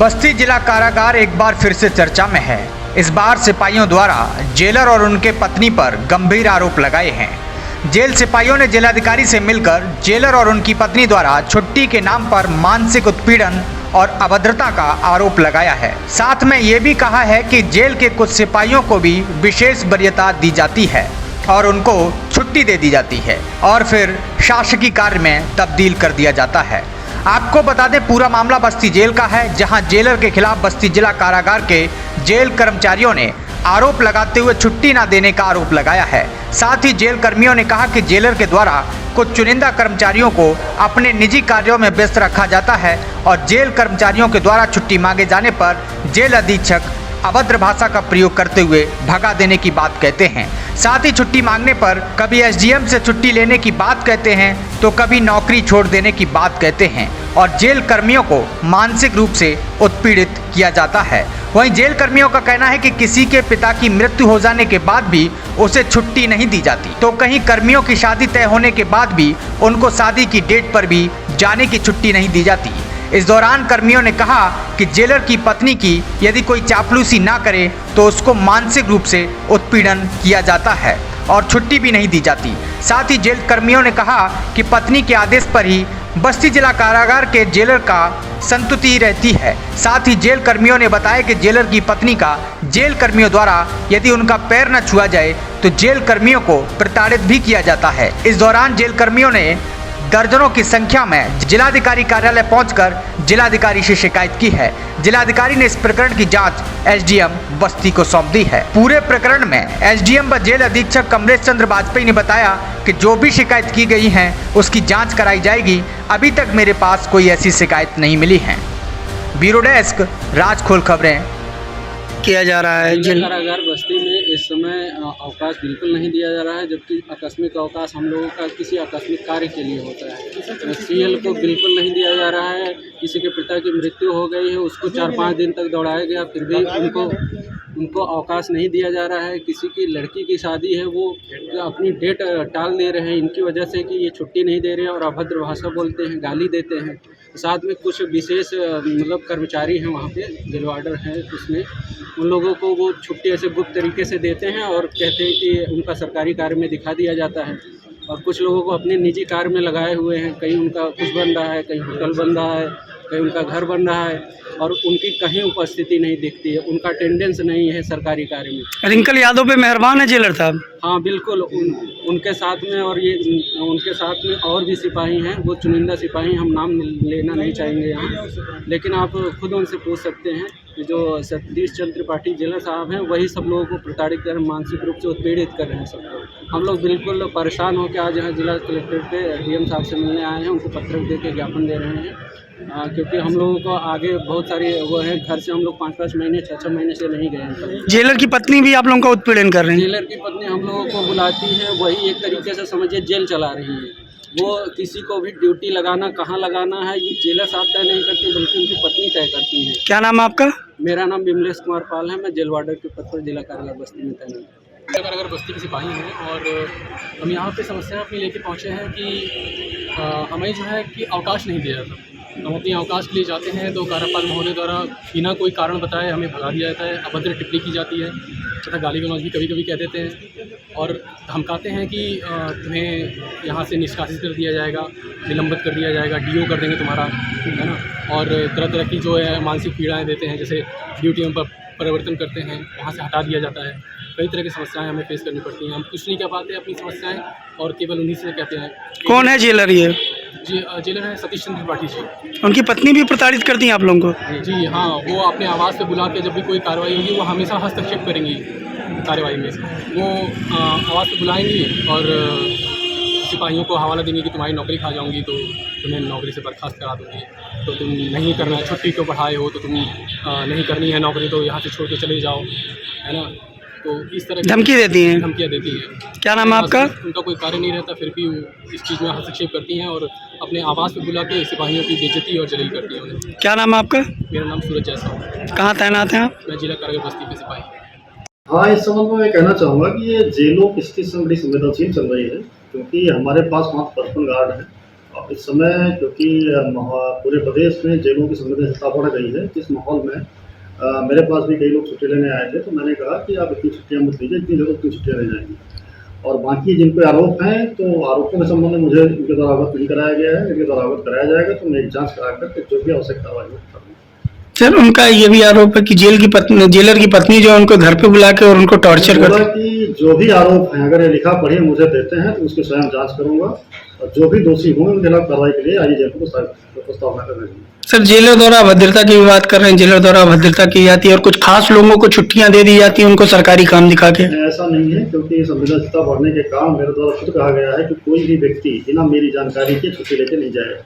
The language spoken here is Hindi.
बस्ती जिला कारागार एक बार फिर से चर्चा में है। इस बार सिपाहियों द्वारा जेलर और उनके पत्नी पर गंभीर आरोप लगाए हैं। जेल सिपाहियों ने जिलाधिकारी से मिलकर जेलर और उनकी पत्नी द्वारा छुट्टी के नाम पर मानसिक उत्पीड़न और अभद्रता का आरोप लगाया है। साथ में ये भी कहा है कि जेल के कुछ सिपाहियों को भी विशेष वरीयता दी जाती है और उनको छुट्टी दे दी जाती है और फिर शासकीय कार्य में तब्दील कर दिया जाता है। आपको बता दें, पूरा मामला बस्ती जेल का है, जहां जेलर के खिलाफ बस्ती जिला कारागार के जेल कर्मचारियों ने आरोप लगाते हुए छुट्टी न देने का आरोप लगाया है। साथ ही जेल कर्मियों ने कहा कि जेलर के द्वारा कुछ चुनिंदा कर्मचारियों को अपने निजी कार्यों में व्यस्त रखा जाता है और जेल कर्मचारियों के द्वारा छुट्टी मांगे जाने पर जेल अधीक्षक अभद्र भाषा का प्रयोग करते हुए भगा देने की बात कहते हैं। साथ ही छुट्टी मांगने पर कभी एसडीएम से छुट्टी लेने की बात कहते हैं तो कभी नौकरी छोड़ देने की बात कहते हैं और जेल कर्मियों को मानसिक रूप से उत्पीड़ित किया जाता है। वहीं जेल कर्मियों का कहना है कि किसी के पिता की मृत्यु हो जाने के बाद भी उसे छुट्टी नहीं दी जाती, तो कहीं कर्मियों की शादी तय होने के बाद भी उनको शादी की डेट पर भी जाने की छुट्टी नहीं दी जाती। इस दौरान कर्मियों ने कहा कि जेलर की पत्नी की यदि कोई चापलूसी ना करे तो उसको मानसिक रूप से उत्पीड़न किया जाता है और छुट्टी भी नहीं दी जाती। साथ ही जेल कर्मियों ने कहा कि पत्नी के आदेश पर ही बस्ती जिला कारागार के जेलर का संतुष्टि रहती है। साथ ही जेल कर्मियों ने बताया कि जेलर की पत्नी का जेल कर्मियों द्वारा यदि उनका पैर न छुआ जाए तो जेल कर्मियों को प्रताड़ित भी किया जाता है। इस दौरान जेल कर्मियों ने दर्जनों की संख्या में जिलाधिकारी कार्यालय पहुंचकर जिलाधिकारी से शिकायत की है। जिलाधिकारी ने इस प्रकरण की जांच एसडीएम बस्ती को सौंप दी है। पूरे प्रकरण में एसडीएम व जेल अधीक्षक कमलेश चंद्र वाजपेयी ने बताया कि जो भी शिकायत की गई है उसकी जांच कराई जाएगी। अभी तक मेरे पास कोई ऐसी शिकायत नहीं मिली है। ब्यूरो डेस्क, राज खोल खबरें। किया जा रहा है जेल कारागार बस्ती में इस समय अवकाश बिल्कुल नहीं दिया जा रहा है, जबकि आकस्मिक अवकाश हम लोगों का किसी आकस्मिक कार्य के लिए होता है। सीएल को बिल्कुल नहीं दिया जा रहा है। किसी के पिता की मृत्यु हो गई है, उसको 4-5 दिन तक दौड़ाया गया, फिर भी उनको अवकाश नहीं दिया जा रहा है। किसी की लड़की की शादी है, वो अपनी डेट टाल दे रहे हैं इनकी वजह से कि ये छुट्टी नहीं दे रहे हैं और अभद्र भाषा बोलते हैं, गाली देते हैं। साथ में कुछ विशेष मतलब कर्मचारी हैं वहाँ पे, जेल वार्डर हैं, उसमें उन लोगों को वो छुट्टी ऐसे गुप्त तरीके से देते हैं और कहते हैं कि उनका सरकारी कार्य में दिखा दिया जाता है और कुछ लोगों को अपने निजी कार्य में लगाए हुए हैं। कहीं उनका कुछ बन रहा है, कहीं होटल बन रहा है, कहीं उनका घर बन रहा है और उनकी कहीं उपस्थिति नहीं दिखती है, उनका अटेंडेंस नहीं है सरकारी कार्य में। रिंकल यादव पे मेहरबान है जेलर साहब। हाँ बिल्कुल, उनके साथ में और ये उनके साथ में और भी सिपाही हैं, वो चुनिंदा सिपाही, हम नाम लेना नहीं चाहेंगे यहाँ, लेकिन आप खुद उनसे पूछ सकते हैं कि जो सतीश चंद्र त्रिपाठी जेलर साहब हैं वही सब लोगों को प्रताड़ित कर मानसिक रूप से उत्पीड़ित कर रहे हैं सबको। हम लोग बिल्कुल परेशान होकर आज यहाँ जिला कलेक्ट्रेट पे डीएम साहब से मिलने आए हैं, उनको पत्र दे के ज्ञापन दे रहे हैं क्योंकि हम लोगों को आगे बहुत सारे वो है, घर से हम लोग 5-5 महीने 6-6 महीने से नहीं गए हैं। जेलर की पत्नी भी आप लोगों का उत्पीड़न कर रहे हैं? जेलर की पत्नी हम लोगों को बुलाती है, वही एक तरीके से समझिए जेल चला रही है। वो किसी को भी ड्यूटी लगाना, कहाँ लगाना है, ये जेलर साहब तय नहीं करते बल्कि उनकी पत्नी तय करती है। क्या नाम है आपका? मेरा नाम विमलेश कुमार पाल है, मैं जेल वार्डर के पद पर जिला कारागार बस्ती में तैनात हूँ। जिला कारागार बस्ती के सिपाही हैं और हम यहाँ पे समस्या अपनी लेके पहुँचे हैं कि हमें जो है कि अवकाश नहीं दिया जाता। हम अपनी अवकाश के लिए जाते हैं तो कार्यपाल महोदय द्वारा बिना कोई कारण बताए हमें भगा दिया जाता है, अभद्र टिप्पणी की जाती है तथा गाली गलौज भी कभी कभी कह देते हैं और धमकाते हैं कि तुम्हें यहाँ से निष्कासित कर दिया जाएगा, निलंबित कर दिया जाएगा, डीओ कर देंगे तुम्हारा, है ना। और तरह तरह की जो है मानसिक पीड़ाएँ देते हैं, जैसे ड्यूटी में परिवर्तन करते हैं, वहाँ से हटा दिया जाता है। कई तरह की समस्याएं हमें फेस करनी पड़ती हैं। हम कुछ नहीं कह पाते अपनी समस्याएं और केवल उन्हीं से कहते हैं। कौन है जेलर ये? जी जेलर है सतीश चंद्र त्रिपाठी जी। उनकी पत्नी भी प्रताड़ित करती हैं आप लोगों को? जी हाँ, वो अपने आवाज़ पे बुला के जब भी कोई कार्रवाई होगी वो हमेशा हस्तक्षेप करेंगी कार्रवाई में। वो आवाज़ पे बुलाएंगी और सिपाहियों को हवाला देंगे कि तुम्हारी नौकरी खा जाऊंगी तो तुम्हें नौकरी से बर्खास्त करा दूँगी, तो तुम नहीं करना है, छुट्टी क्यों बढ़ाए हो, तो तुम नहीं करनी है नौकरी तो यहाँ से छोड़ के चले जाओ, है ना। तो इस तरह धमकी देती हैं? धमकियाँ देती हैं। क्या नाम है आपका? उनका कोई कार्य नहीं रहता, फिर भी इस चीज़ में हस्तक्षेप करती हैं और अपने आवाज़ पे बुला के सिपाहियों की बेइज्जती और जलील करती हैं उन्हें। क्या नाम है आपका? मेरा नाम सूरज जायसवाल। कहाँ तैनात हैं आप? मैं जिला कारागार बस्ती के सिपाही। हाँ, इस संबंध में मैं कहना चाहूँगा कि ये जेलों की स्थिति बड़ी संवेदनशील चल रही है, क्योंकि हमारे पास वहाँ 55 गार्ड हैं अब इस समय क्योंकि पूरे प्रदेश में जेलों की संवेदनशीलता बढ़ गई है, इस माहौल में मेरे पास भी कई लोग छुट्टी लेने आए थे, तो मैंने कहा कि आप इतनी छुट्टियाँ मत लीजिए, जितनी जरूरत उतनी छुट्टियाँ ले जाएंगी। और बाकी जिन पे आरोप हैं, तो आरोपों के संबंध में मुझे उनके द्वारा अवगत नहीं कराया गया है। इनके द्वारा अवगत कराया जाएगा तो मैं एक जाँच करा कर जो भी आवश्यक कार्रवाई करूँगा। सर उनका ये भी आरोप है कि जेलर की पत्नी जो है उनको घर पे बुला के और उनको टॉर्चर बोला करते हैं। कि जो भी आरोप हैं, अगर ये लिखा पढ़ी मुझे देते हैं तो उसकी स्वयं जांच करूंगा, और जो भी दोषी होंगे उनके खिलाफ कार्रवाई के लिए आईजी जेल को प्रस्तावना कर देंगे। सर जेलर द्वारा अभद्रता की भी बात कर रहे हैं, जेलर द्वारा अभद्रता की जाती है और कुछ खास लोगों को छुट्टियां दे दी जाती है उनको सरकारी काम दिखा के। ऐसा नहीं है, क्योंकि संवेदनशीलता बढ़ने के कारण मेरे द्वारा खुद कहा गया है कि कोई भी व्यक्ति बिना मेरी जानकारी के छुट्टी लेके नहीं जाएगा।